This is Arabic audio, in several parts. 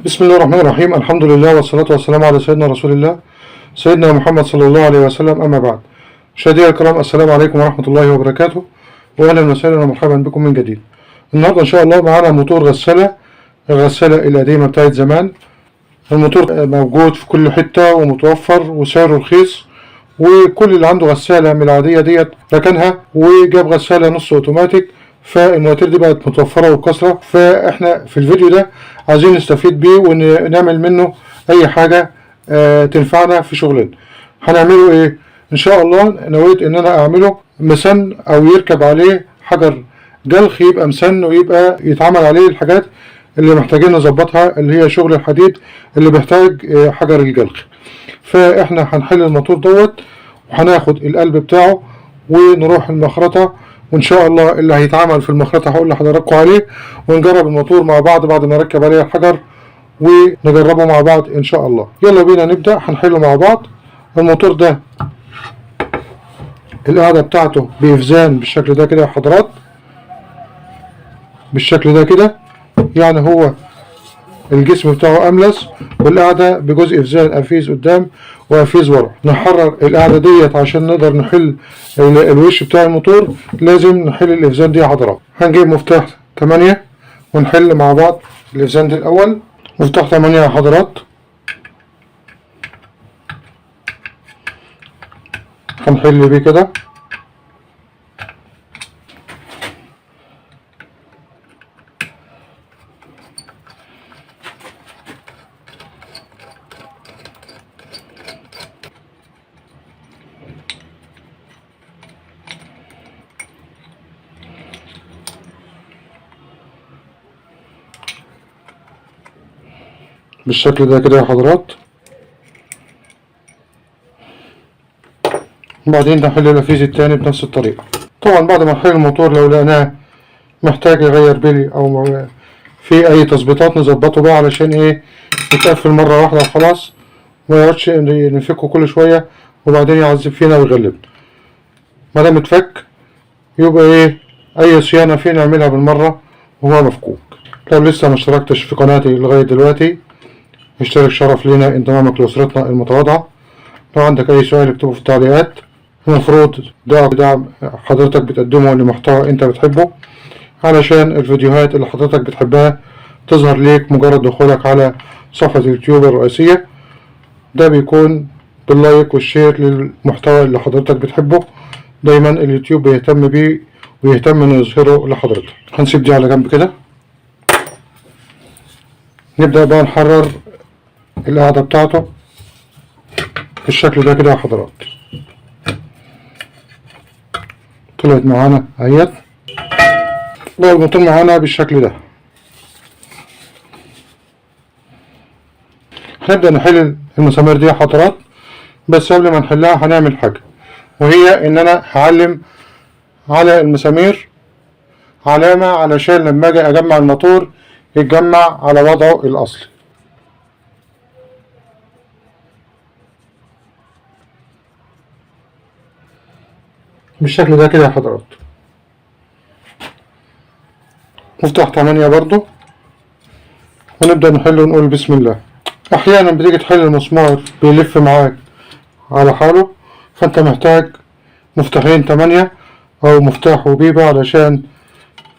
بسم الله الرحمن الرحيم. الحمد لله والصلاة والسلام على سيدنا رسول الله سيدنا محمد صلى الله عليه وسلم. أما بعد، مشاهدينا الكرام، السلام عليكم ورحمة الله وبركاته، وأهلا وسهلا ومرحبا بكم من جديد. النهارده إن شاء الله معانا موتور الغسالة القديمة بتاعت زمان. الموتور موجود في كل حتة ومتوفر وسعره رخيص، وكل اللي عنده غسالة من العادية ديت ركنها وجاب غسالة نص اوتوماتيك، فالمواتير دي بقت متوفرة وبكثرة. فاحنا في الفيديو ده عايزين نستفيد بيه ونعمل منه اي حاجة تنفعنا في شغلنا. هنعمله ايه؟ ان شاء الله نويت ان انا اعمله مسن او يركب عليه حجر جلخ، يبقى مسن ويبقى يتعمل عليه الحاجات اللي محتاجين نظبطها، اللي هي شغل الحديد اللي بيحتاج حجر الجلخ. فاحنا هنحل الموتور دوت وهناخد القلب بتاعه ونروح المخرطة، وان شاء الله اللي هيتعمل في المخرطة هقول لحضراتكم عليه، ونجرب الموتور مع بعض بعد ما نركب عليه الحجر ونجربه مع بعض ان شاء الله. يلا بينا نبدأ، هنحله مع بعض. الموتور ده القاعدة بتاعته بإفزان بالشكل ده كده يا حضرات، بالشكل ده كده، يعني هو الجسم بتاعه أملس، والقاعدة بجزء إفزان أفيز قدام وأفيز ورا. نحرر القاعدة ديت عشان نقدر نحل الوش بتاع الموتور، لازم نحل الإفزان دي يا حضرات. هنجيب مفتاح 8 ونحل مع بعض الإفزان دي الأول. مفتاح 8 يا حضرات، هنحل بيه كده. بالشكل ده كده يا حضرات. وبعدين نحل الأفيز التاني بنفس الطريقة. طبعا بعد ما نحل الموتور لو لقيناه محتاج يغير بلي أو في أي تظبيطات نظبطه بقى، علشان إيه يتقفل مرة واحدة وخلاص، ما يقعدش نفكه كل شوية وبعدين يعذب فينا ويغلبنا. ما دام اتفك يبقى إيه أي صيانة فيه نعملها بالمرة وهو مفكوك. لو لسه ما اشتركتش في قناتي لغاية دلوقتي، اشترك، شرف لينا انضمامك لأسرتنا المتواضعة. لو عندك أي سؤال اكتبه في التعليقات. المفروض دعم حضرتك بتقدمه لمحتوى أنت بتحبه، علشان الفيديوهات اللي حضرتك بتحبها تظهر ليك مجرد دخولك على صفحة اليوتيوب الرئيسية. ده بيكون باللايك والشير للمحتوى اللي حضرتك بتحبه. دايما اليوتيوب بيهتم بيه ويهتم انه يظهره لحضرتك. هنسيب دي على جنب كده. نبدأ بقى نحرر القاعدة بتاعته بالشكل ده كده يا حضرات. طلعت معانا اهيت. بقى الموتور معانا بالشكل ده. هنبدأ نحل المسامير دي يا حضرات، بس قبل ما نحلها هنعمل حاجة، وهي ان انا هعلم على المسامير علامة علشان لما اجي اجمع الموتور يتجمع على وضعه الاصلي. بالشكل ده كده يا حضرات. مفتاح 8 برضو، ونبدأ نحل ونقول بسم الله. احيانا بتيجي تحل المسمار بيلف معاك على حاله، فانت محتاج مفتاحين 8 او مفتاح وبيبة علشان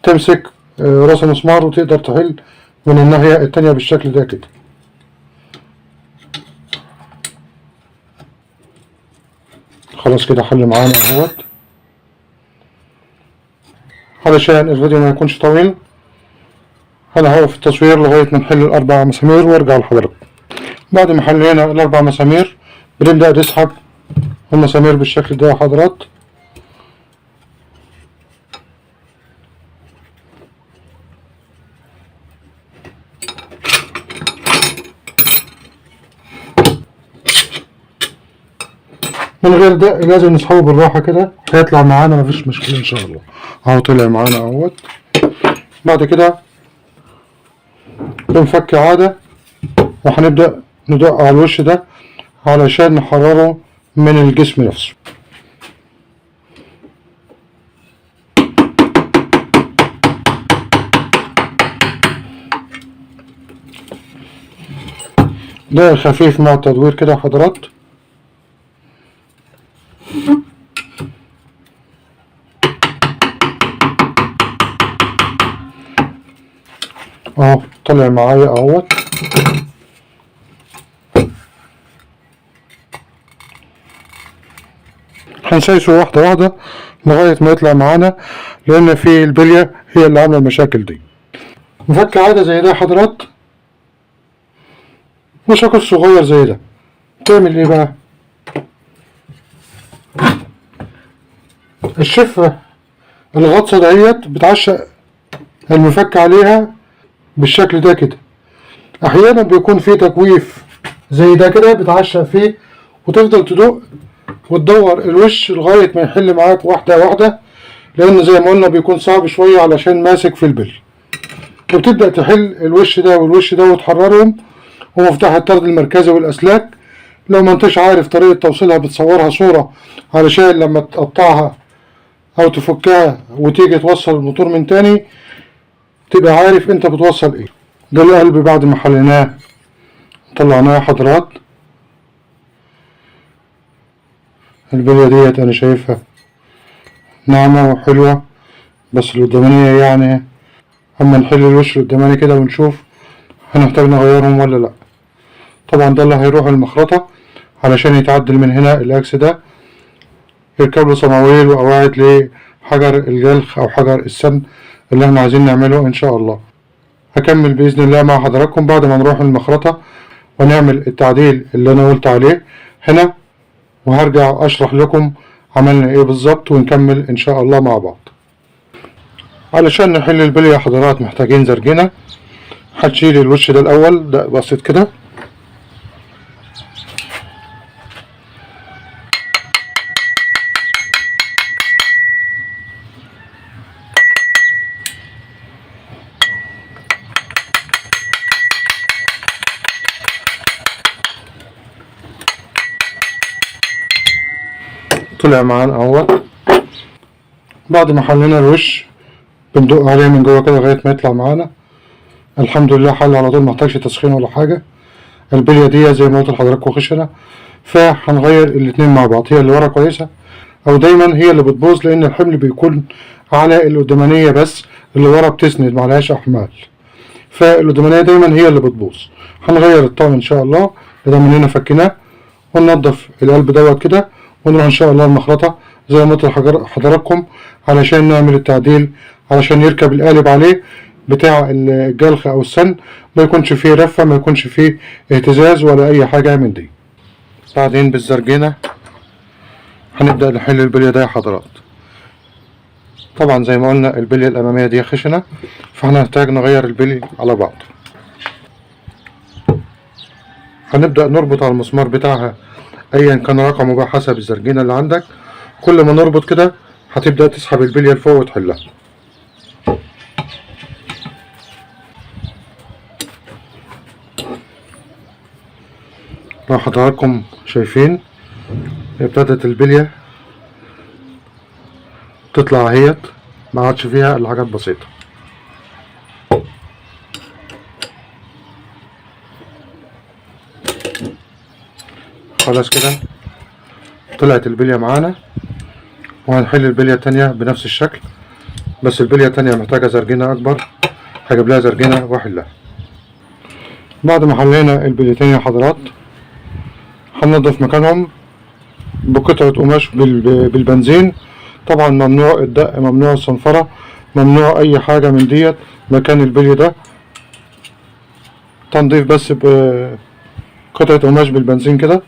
تمسك راس المسمار وتقدر تحل من الناحية التانية بالشكل ده كده. خلاص كده حل معانا اهوت. علشان الفيديو ما يكونش طويل انا هوقف التصوير لغاية ما نحل الاربع مسامير وارجع لحضرتك. بعد ما حلينا الاربع مسامير بنبدأ نسحب المسامير بالشكل ده يا حضرات. من غير ده لازم نسحبه بالراحة كده، هيطلع معانا مفيش مشكلة ان شاء الله. اهو طلع معانا اهوت. بعد كده بنفك عادة وهنبدأ ندق على الوش ده علشان نحرره من الجسم نفسه. ده خفيف مع التدوير كده يا حضرات. اهو طلع معايا اهوت. هنسيسه واحدة واحدة لغاية ما يطلع معانا، لأن في البلية هي اللي عاملة المشاكل دي. مفك عادة زي ده يا حضرات، وشكل صغير زي ده، تعمل ايه بقى؟ الشفة الغطسة دهيت بتعشق المفك عليها بالشكل ده كده. أحيانا بيكون في تجويف زي ده كده بتعشق فيه، وتفضل تدق وتدور الوش لغاية ما يحل معاك واحدة واحدة، لأن زي ما قلنا بيكون صعب شوية علشان ماسك في البل. وبتبدأ تحل الوش ده والوش ده وتحررهم، ومفتاح الطرد المركزي والأسلاك لو ما انتش عارف طريقة توصيلها بتصورها صورة علشان لما تقطعها أو تفكها وتيجي توصل الموتور من تاني تبقى عارف انت بتوصل ايه. ده القلب بعد ما حليناه طلعناه يا حضرات. البلية ديت انا شايفها ناعمة وحلوة، بس القدامانية يعني اما نحل الوش القداماني كده ونشوف هنحتاج نغيرهم ولا لا. طبعا ده اللي هيروح المخرطة علشان يتعدل من هنا الاكس ده، يركب له صماويل وقواعد لحجر الجلخ او حجر السن اللي احنا عايزين نعمله ان شاء الله. هكمل بإذن الله مع حضراتكم بعد ما نروح المخرطة ونعمل التعديل اللي أنا قلت عليه هنا، وهرجع أشرح لكم عملنا إيه بالظبط ونكمل إن شاء الله مع بعض. علشان نحل البلية يا حضرات محتاجين زرجنة. هتشيل الوش ده الأول، ده بسيط كده، طلع معانا اهوت. بعد ما حلينا الوش بندق عليه من جوه كده لغايه ما يطلع معانا. الحمد لله حل على طول، محتاجش تسخين ولا حاجه. البليه دي زي ما قلت لحضراتكم خشنه، فهنغير الاتنين مع بعض. هي اللي ورا كويسه، او دايما هي اللي بتبوظ لان الحمل بيكون على القدامانيه بس، اللي ورا بتسند معلهاش احمال، فالقدامانيه دايما هي اللي بتبوظ. هنغير الطقم ان شاء الله. ده من هنا فكيناه وننضف القلب دوت كده، ونروح ان شاء الله المخرطة زي ما قلت لحضراتكم علشان نعمل التعديل، علشان يركب القالب عليه بتاع الجلخ او السن، ما يكونش فيه رفة، ما يكونش فيه اهتزاز ولا اي حاجة من دي. بعدين بالزرجينة هنبدأ نحل البلية ده يا حضرات. طبعا زي ما قلنا البلية الامامية دي خشنة، فاحنا هنحتاج نغير البلي على بعض. هنبدأ نربط على المسمار بتاعها ايا كان رقمه بقى حسب الزرجينة اللي عندك. كل ما نربط كده هتبدأ تسحب البلية لفوق وتحلها. لو حضراتكم شايفين ابتدت البلية تطلع اهيت، ما عادش فيها الا حاجات بسيطة. خلاص كده طلعت البلية معانا، وهنحل البلية التانية بنفس الشكل، بس البلية التانية محتاجة زرجينة أكبر، هجيب لها زرجينة وأحلها. بعد ما حلينا البليتين يا حضرات هننضف مكانهم بقطعة قماش بالبنزين. طبعا ممنوع الدق، ممنوع الصنفرة، ممنوع أي حاجة من ديت مكان البلي ده. تنظيف بس بقطعة قماش بالبنزين كده.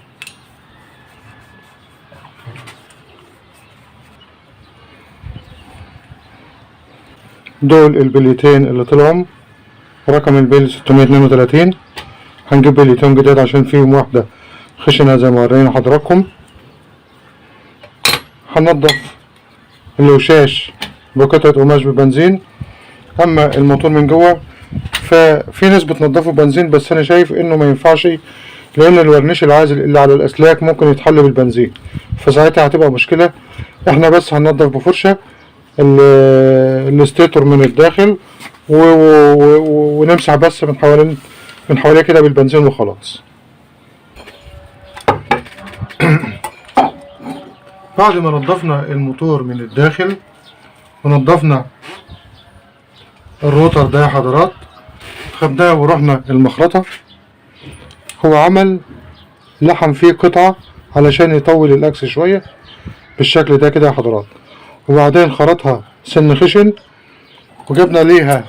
دول البليتين اللي طلعوا، رقم البلي 632. هنجيب بليتين جداد عشان فيهم واحدة خشنة زي ما ورينا حضراتكم. هننضف الوشاش بقطعة قماش ببنزين. اما الموتور من جوه ففي ناس بتنضفه بنزين، بس انا شايف انه ما ينفعش، لان الورنيش العازل اللي على الاسلاك ممكن يتحل بالبنزين، فساعتها هتبقى مشكلة. احنا بس هننضف بفرشة الاستيتور من الداخل ونمسح بس من حواليه كده بالبنزين وخلاص. بعد ما نضفنا الموتور من الداخل ونضفنا الروتر ده يا حضرات، خدناه ورحنا المخرطة. هو عمل لحم فيه قطعة علشان يطول الاكس شوية بالشكل ده كده يا حضرات، وبعدين خرطها سن خشن، وجبنا ليها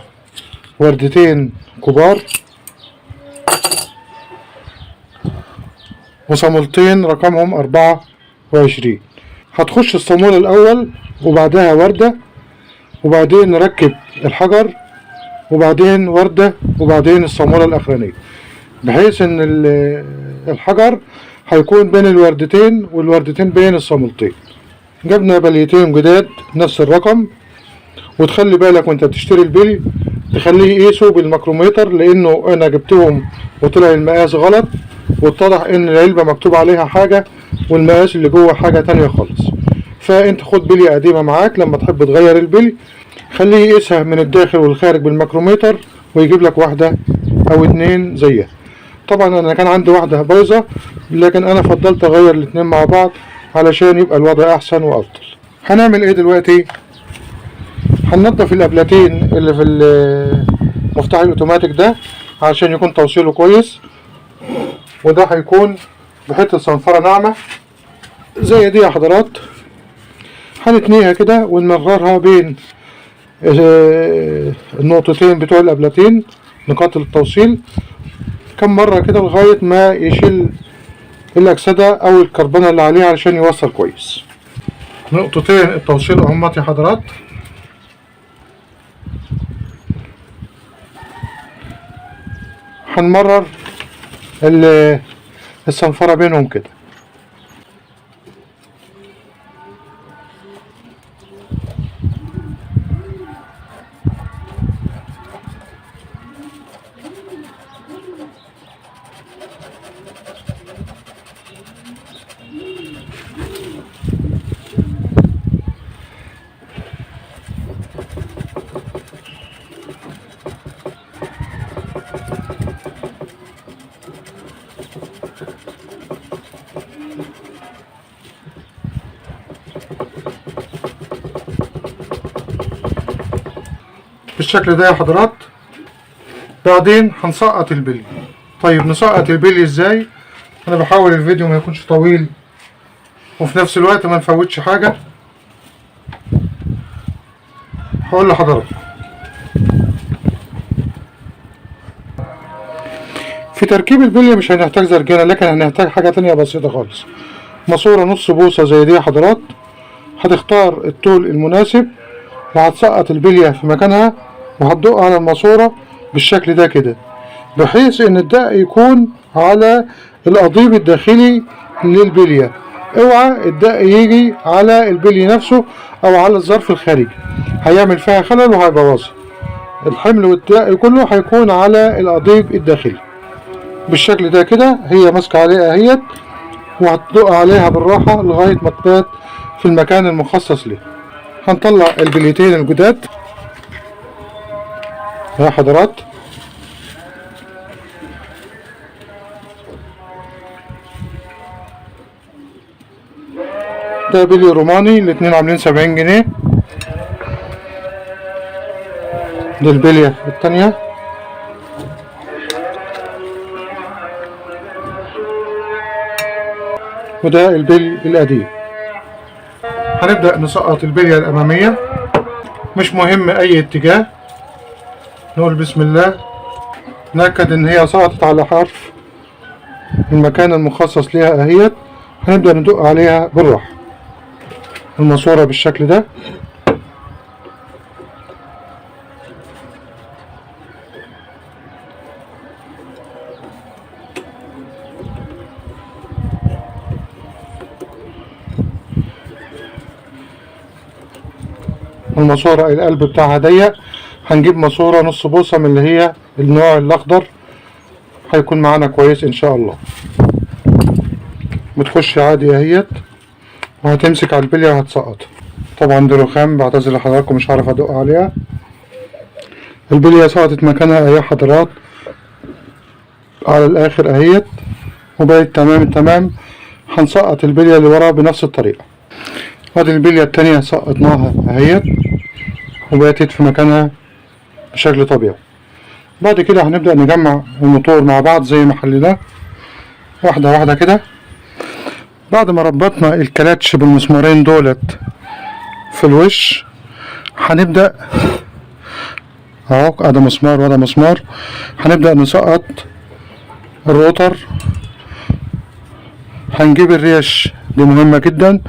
وردتين كبار وصامولتين رقمهم 24. هتخش الصامولة الأول وبعدها وردة، وبعدين نركب الحجر، وبعدين وردة، وبعدين الصامولة الأخرانية، بحيث إن الحجر هيكون بين الوردتين والوردتين بين الصامولتين. جبنا بليتين جداد نفس الرقم، وتخلي بالك وانت بتشتري البلي تخليه يقيسه بالميكرومتر، لانه انا جبتهم وطلع المقاس غلط، واتضح ان العلبة مكتوب عليها حاجة والمقاس اللي جوه حاجة تانية خالص. فانت خد بلي قديمة معاك، لما تحب تغير البلي خليه يقيسها من الداخل والخارج بالميكرومتر، ويجيب لك واحدة او اتنين زيها. طبعا انا كان عندي واحدة بايظة، لكن انا فضلت اغير الاتنين مع بعض علشان يبقى الوضع احسن وافضل. هنعمل ايه دلوقتي؟ هننضف الابلتين اللي في المفتاح الاوتوماتيك ده عشان يكون توصيله كويس، وده هيكون بحته صنفره ناعمه زي دي يا حضرات. هنتنيها كده ونمررها بين النقطتين بتوع الابلتين، نقاط التوصيل، كم مره كده لغايه ما يشيل الاكسده او الكربونه اللي عليها علشان يوصل كويس. نقطتين التوصيل اهمت يا حضرات. هنمرر الصنفرة بينهم كده. بالشكل ده يا حضرات. بعدين هنسقط البلي. طيب نسقط البلي ازاي؟ انا بحاول الفيديو ما يكونش طويل وفي نفس الوقت ما نفوتش حاجة. هقول لحضراتكم في تركيب البلي مش هنحتاج زرجانة، لكن هنحتاج حاجة تانية بسيطة خالص. ماسورة نص بوصة زي دي يا حضرات، هتختار الطول المناسب وهتسقط البلية في مكانها، وهتدق على الماسورة بالشكل ده كده، بحيث ان الدق يكون على القضيب الداخلي للبلية. اوعى الدق يجي على البلي نفسه او على الظرف الخارجي، هيعمل فيها خلل وهيبوظها. الحمل والدق كله هيكون على القضيب الداخلي بالشكل ده كده. هي ماسكة عليها اهيت، وهتدق عليها بالراحة لغاية ما تبات في المكان المخصص ليه. هنطلع البليتين الجداد يا حضرات. ده بلي روماني، الاتنين عاملين 70 جنيه. دي البلية التانية. وده البلي القديم. هنبدأ نسقط البلية الأمامية، مش مهم أي اتجاه. نقول بسم الله، نأكد إن هي سقطت على حرف المكان المخصص ليها اهيت. هنبدأ ندق عليها بالراحة الماسورة بالشكل ده. الماسورة القلب بتاعها ضيق، هنجيب ماسورة نص بوصة من اللي هي النوع الأخضر، هيكون معانا كويس إن شاء الله. بتخش عادي اهيت، وهتمسك على البلية وهتسقطها. طبعا دي رخام، بعتذر لحضراتكم مش هعرف أدق عليها. البلية سقطت مكانها اهي حضرات على الآخر اهيت، وبقت تمام التمام. هنسقط البلية اللي وراها بنفس الطريقة. ادي البلية التانية سقطناها اهيت وبقت في مكانها بشكل طبيعي. بعد كده هنبدأ نجمع الموتور مع بعض زي ما حليناه واحدة واحدة كده. بعد ما ربطنا الكلاتش بالمسمارين دولت في الوش، هنبدأ اهو ادي مسمار وده مسمار، هنبدأ نسقط الروتر. هنجيب الريش دي مهمة جدا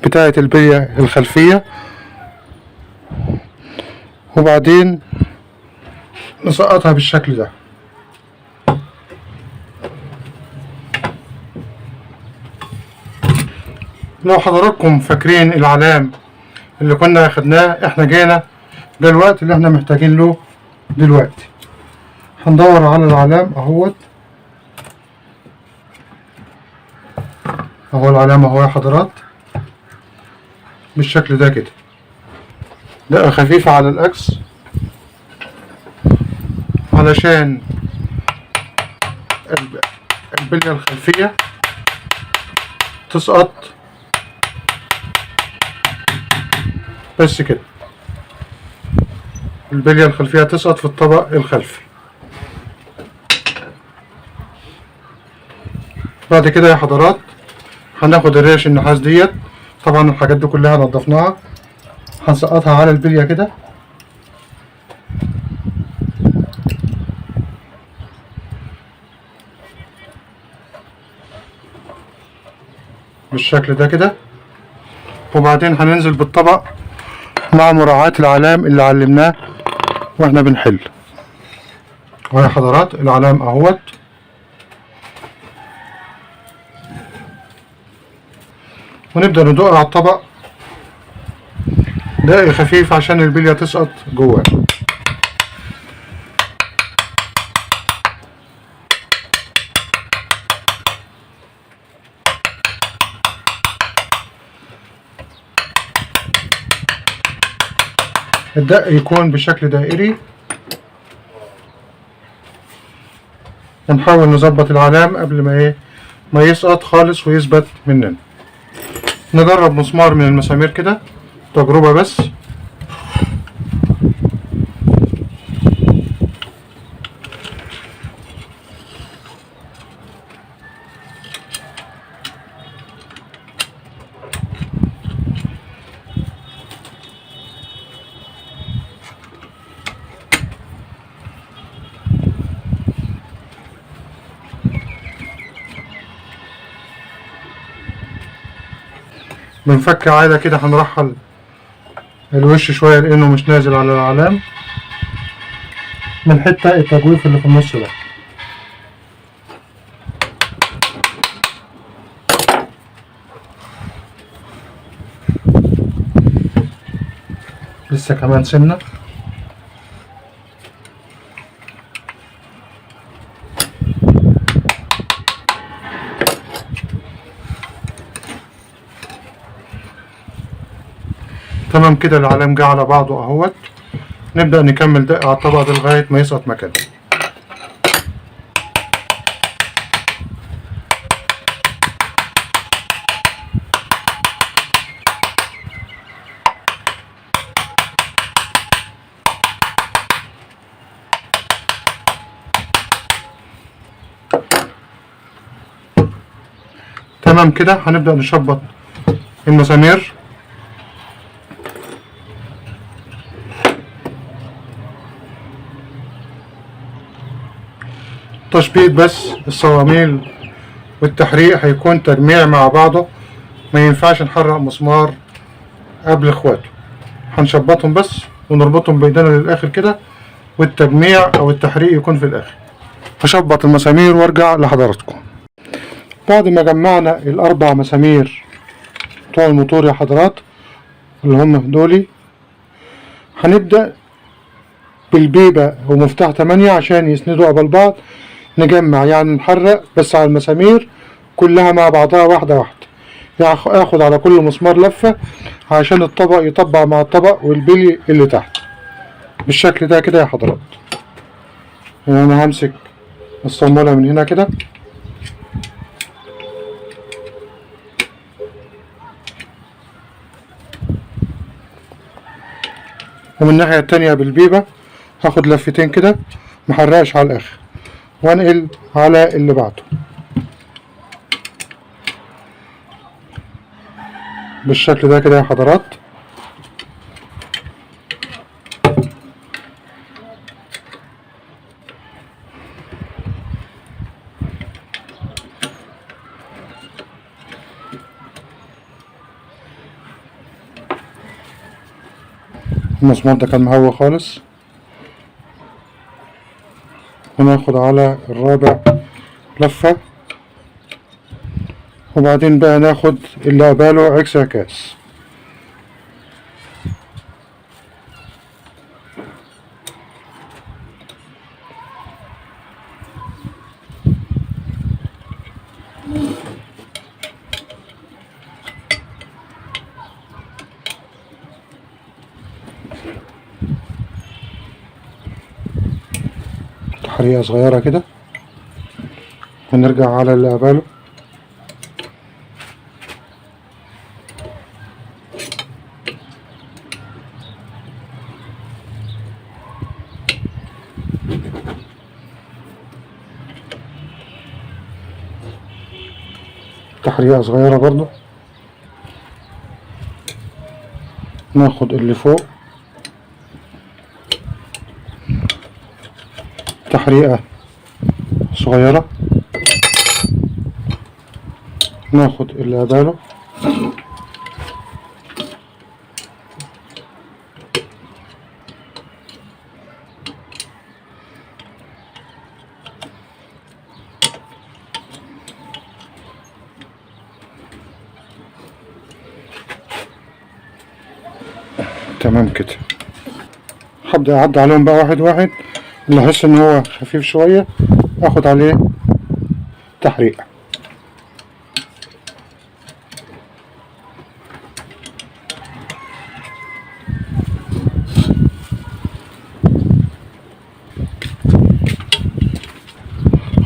بتاعة البلية الخلفية، وبعدين نسقطها بالشكل ده. لو حضراتكم فاكرين العلام اللي كنا اخدناه، احنا جينا ده الوقت اللي احنا محتاجين له دلوقتي. هندور على العلام اهوت، اهو العلامة اهو يا حضرات بالشكل ده كده، دقة خفيفة على الاكس علشان البلية الخلفية تسقط بس كده، البلية الخلفية تسقط في الطبق الخلفي. بعد كده يا حضرات هناخد الريش النحاس ديت، طبعا الحاجات دي كلها نضفناها، هنسقطها على البلية كده بالشكل ده كده، وبعدين هننزل بالطبق مع مراعاة العلام اللي علمناه واحنا بنحل. ويا حضرات العلام اهوت، ونبدأ ندق على الطبق دق خفيف عشان البلية تسقط جواه. الدق يكون بشكل دائري، ونحاول نظبط العلام قبل ما يسقط خالص ويثبت مننا. نجرب مسمار من المسامير كده تجربة بس. بنفك عادة كده، هنرحل الوش شوية لأنه مش نازل على العلام من حتة التجويف اللي في النص ده. لسه كمان سنة. تمام كده، العلام جه على بعضه اهوت. نبدأ نكمل دق على الطبق ده لغاية ما يسقط مكانه. تمام كده، هنبدأ نشبط المسامير. تشبيط بس، الصواميل والتحريق هيكون تجميع مع بعضه، ما ينفعش نحرق مسمار قبل اخواته. هنشبطهم بس ونربطهم بايدينا للاخر كده، والتجميع او التحريق يكون في الاخر. هشبط المسامير وارجع لحضراتكم. بعد ما جمعنا الاربع مسامير بتوع الموتور يا حضرات اللي هم دولي، هنبدأ بالبيبة ومفتاح 8 عشان يسندوا قبل بعض. نجمع يعني نحرق بس على المسامير كلها مع بعضها واحدة واحدة، يعني اخد على كل مسمار لفة عشان الطبق يطبق مع الطبق والبلي اللي تحت بالشكل ده كده يا حضرات. يعني انا همسك الصامولة من هنا كده، ومن الناحية التانية بالبيبة هاخد لفتين كده، محرقش على الاخر، وانقل على اللي بعده بالشكل ده كده يا حضرات. المسمار ده كان مهوى خالص، وناخد على الرابع لفة، وبعدين بقى ناخد اللي قباله عكس عكاس. تحريقة صغيرة كده، ونرجع على اللي قباله. تحريقة صغيرة برضو، ناخد اللي فوق تحريقة صغيرة، ناخد اللي قباله، تمام كده. هبدأ أعدي عليهم بقى واحد واحد، اللي أحس إن هو خفيف شوية آخد عليه تحريقة.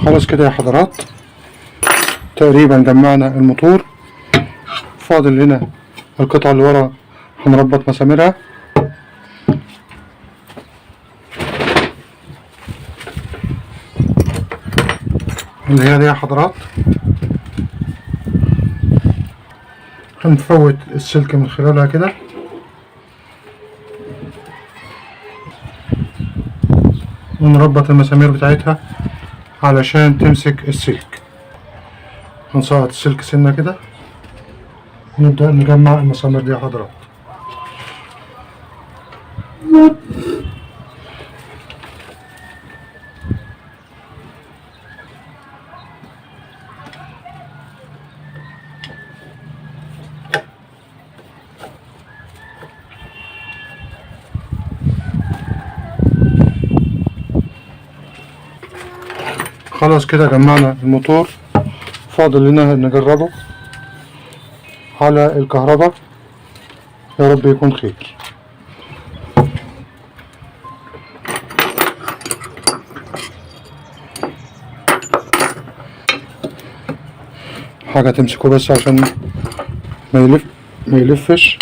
خلاص كده يا حضرات، تقريبا جمعنا الموتور. فاضل لنا القطعة اللي ورا هنربط مساميرها، اللي هي دي يا حضرات. هنفوت السلك من خلالها كده، ونربط المسامير بتاعتها علشان تمسك السلك. هنسقط السلك سنة كده، ونبدأ نجمع المسامير دي يا حضرات. خلاص كده جمعنا الموتور، فاضل لنا نجربه على الكهرباء. يا رب يكون خير. حاجة تمسكه بس عشان ما يلفش.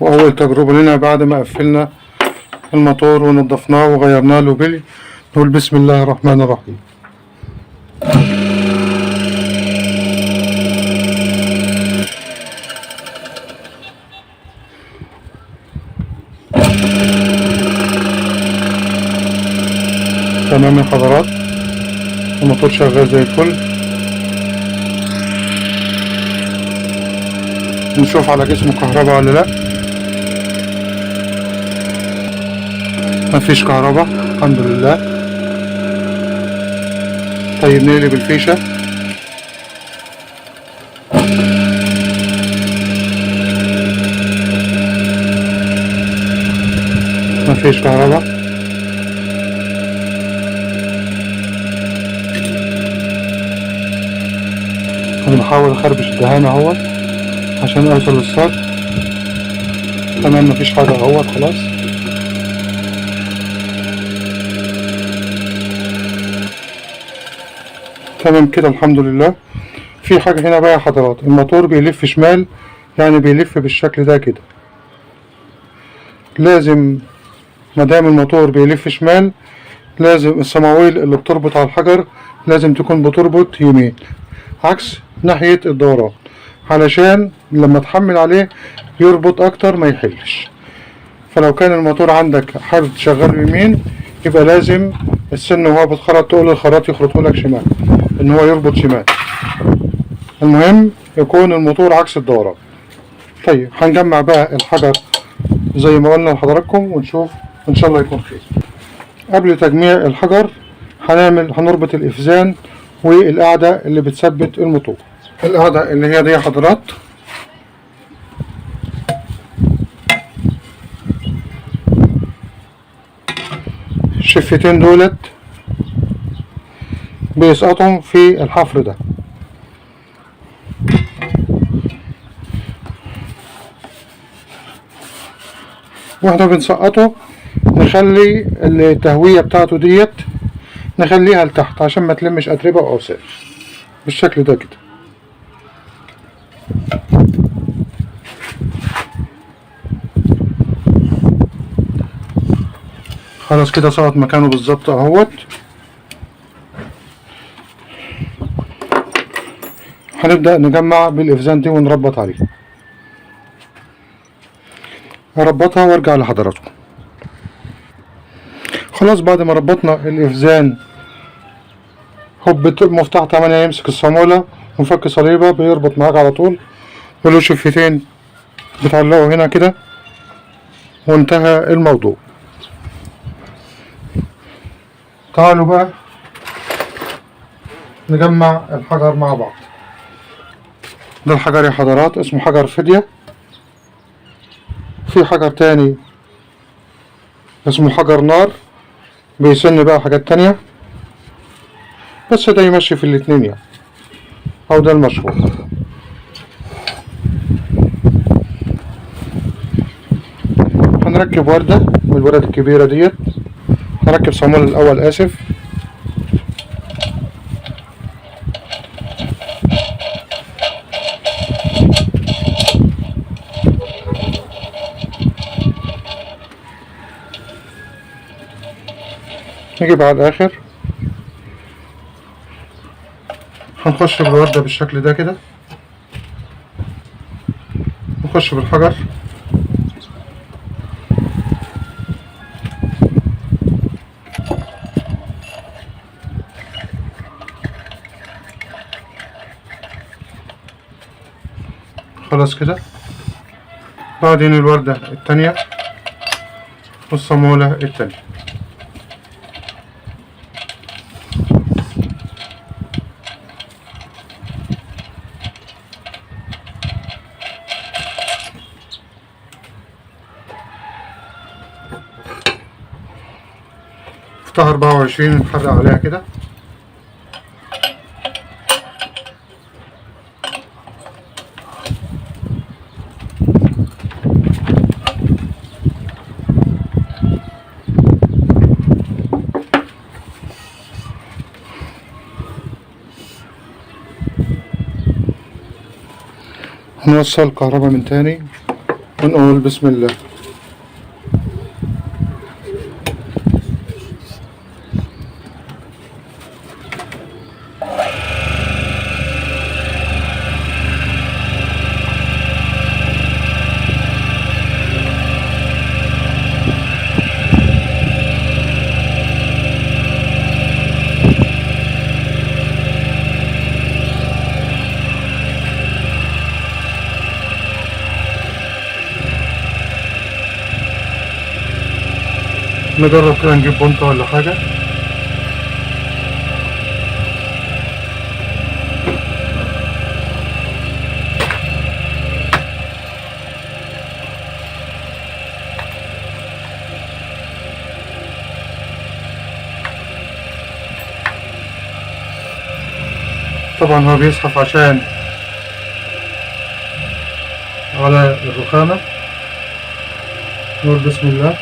وأول تجربة لنا بعد ما قفلنا الموتور ونضفناه وغيرنا له بلي، نقول بسم الله الرحمن الرحيم. تمام يا حضرات، الموتور شغال زي الفل. نشوف على جسمه كهرباء ولا لا. مفيش كهرباء الحمد لله. طيب نقلب الفيشة. مفيش كهرباء. انا بحاول اخربش الدهان اهوت عشان اوصل للصاج. تمام مفيش حاجة اهوت خلاص. تمام كده الحمد لله. في حاجة هنا بقى يا حضرات، الموتور بيلف شمال، يعني بيلف بالشكل ده كده. لازم مادام الموتور بيلف شمال لازم الصماويل اللي بتربط على الحجر لازم تكون بتربط يمين عكس ناحية الدوران، علشان لما تحمل عليه يربط اكتر ما يحلش. فلو كان الموتور عندك حابب تشغله يمين يبقى لازم السن وهو بيتخرط تقول الخراط يخرطه لك شمال، ان هو يربط شمال. المهم يكون الموتور عكس الدوران. طيب هنجمع بقى الحجر زي ما قلنا لحضراتكم ونشوف ان شاء الله يكون خير. قبل تجميع الحجر هنربط الإفزان والقاعدة اللي بتثبت الموتور. القاعدة اللي هي دي يا حضرات، الشفتين دولت بيسقطهم في الحفر ده. واحنا بنسقطه نخلي التهوية بتاعته ديت نخليها لتحت عشان ما تلمش أتربة أو أوساخ بالشكل ده كده. خلاص كده سقط مكانه بالظبط اهوت. هنبدأ نجمع بالإفزان دي ونربط عليه. هربطها وارجع لحضراتكم. خلاص بعد ما ربطنا الإفزان هوب مفتاح 8 يمسك الصامولة ونفك صليبة بيربط معاك على طول، وله شفتين بتعلقوا هنا كده وانتهى الموضوع. تعالوا بقى نجمع الحجر مع بعض. ده الحجر يا حضرات اسمه حجر فدية. في حجر تاني اسمه حجر نار بيسن بقى حاجات تانية، بس ده يمشي في الاتنين يعني، او ده المشهور. هنركب وردة من الورد الكبيرة ديت. هنركب صامولة الأول آسف. نجيب على الآخر هنخش بالوردة بالشكل ده كده، نخش بالحجر خلاص كده. بعدين الوردة التانية والصامولة التانية. مفتاح 24 نتحرك عليها كده. هنوصل الكهرباء من تاني ونقول بسم الله. نجرب كده نجيب بنطة ولا حاجة. طبعا هو بيزحف عشان على الرخامة. نقول بسم الله.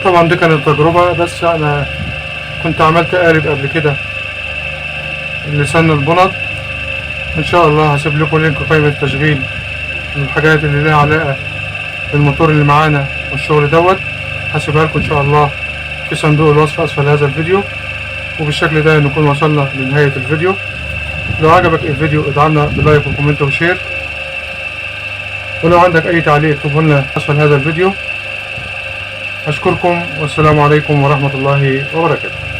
طبعا دي كانت تجربة، بس انا كنت عملت قالب قبل كده لسن البنط. ان شاء الله هسيب لكم لينك قائمة تشغيل الحاجات اللي لها علاقة بالموتور اللي معانا والشغل دوت، هسيبها لكم ان شاء الله في صندوق الوصف اسفل هذا الفيديو. وبالشكل ده نكون وصلنا لنهاية الفيديو. لو عجبك الفيديو ادعمنا بلايك وكومنت وشير، ولو عندك اي تعليق اكتبه لنا اسفل هذا الفيديو. اشكركم والسلام عليكم ورحمة الله وبركاته.